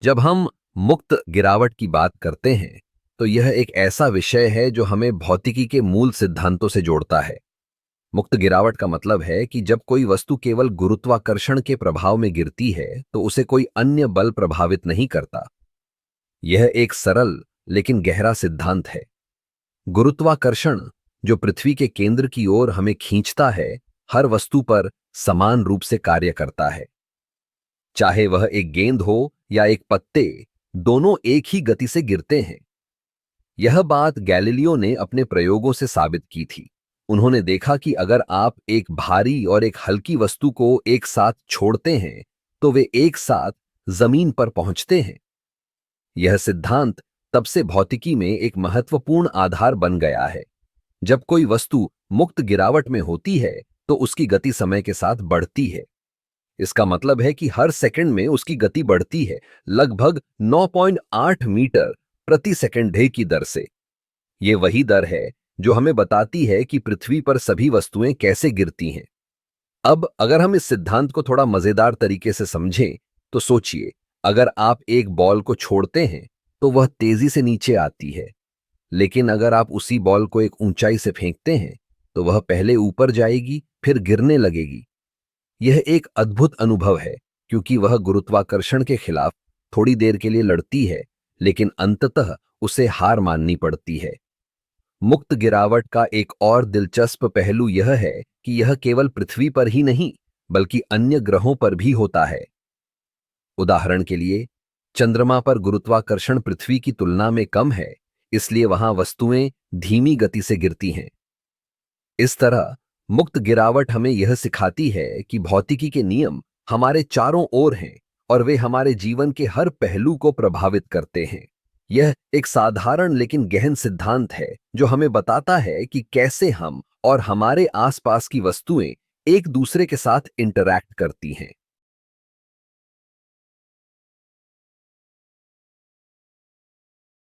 जब हम मुक्त गिरावट की बात करते हैं, तो यह एक ऐसा विषय है जो हमें भौतिकी के मूल सिद्धांतों से जोड़ता है। मुक्त गिरावट का मतलब है कि जब कोई वस्तु केवल गुरुत्वाकर्षण के प्रभाव में गिरती है, तो उसे कोई अन्य बल प्रभावित नहीं करता। यह एक सरल लेकिन गहरा सिद्धांत है। गुरुत्वाकर्षण, जो पृथ्वी के केंद्र की ओर हमें खींचता है, हर वस्तु पर समान रूप से कार्य करता है। चाहे वह एक गेंद हो या एक पत्ते, दोनों एक ही गति से गिरते हैं। यह बात गैलीलियो ने अपने प्रयोगों से साबित की थी। उन्होंने देखा कि अगर आप एक भारी और एक हल्की वस्तु को एक साथ छोड़ते हैं, तो वे एक साथ जमीन पर पहुंचते हैं। यह सिद्धांत तब से भौतिकी में एक महत्वपूर्ण आधार बन गया है। जब कोई वस्तु मुक्त गिरावट में होती है, तो उसकी गति समय के साथ बढ़ती है। इसका मतलब है कि हर सेकंड में उसकी गति बढ़ती है, लगभग 9.8 मीटर प्रति सेकंड की दर से। यह वही दर है जो हमें बताती है कि पृथ्वी पर सभी वस्तुएं कैसे गिरती हैं। अब अगर हम इस सिद्धांत को थोड़ा मजेदार तरीके से समझें, तो सोचिए, अगर आप एक बॉल को छोड़ते हैं, तो वह तेजी से नीचे आती है। लेकिन अगर आप उसी बॉल को एक ऊंचाई से फेंकते हैं, तो वह पहले ऊपर जाएगी, फिर गिरने लगेगी। यह एक अद्भुत अनुभव है, क्योंकि वह गुरुत्वाकर्षण के खिलाफ थोड़ी देर के लिए लड़ती है, लेकिन अंततः उसे हार माननी पड़ती है। मुक्त गिरावट का एक और दिलचस्प पहलू यह है कि यह केवल पृथ्वी पर ही नहीं, बल्कि अन्य ग्रहों पर भी होता है। उदाहरण के लिए, चंद्रमा पर गुरुत्वाकर्षण पृथ्वी की तुलना में कम है, इसलिए वहां वस्तुएं धीमी गति से गिरती हैं। इस तरह मुक्त गिरावट हमें यह सिखाती है कि भौतिकी के नियम हमारे चारों ओर हैं और वे हमारे जीवन के हर पहलू को प्रभावित करते हैं। यह एक साधारण लेकिन गहन सिद्धांत है जो हमें बताता है कि कैसे हम और हमारे आसपास की वस्तुएं एक दूसरे के साथ इंटरैक्ट करती हैं।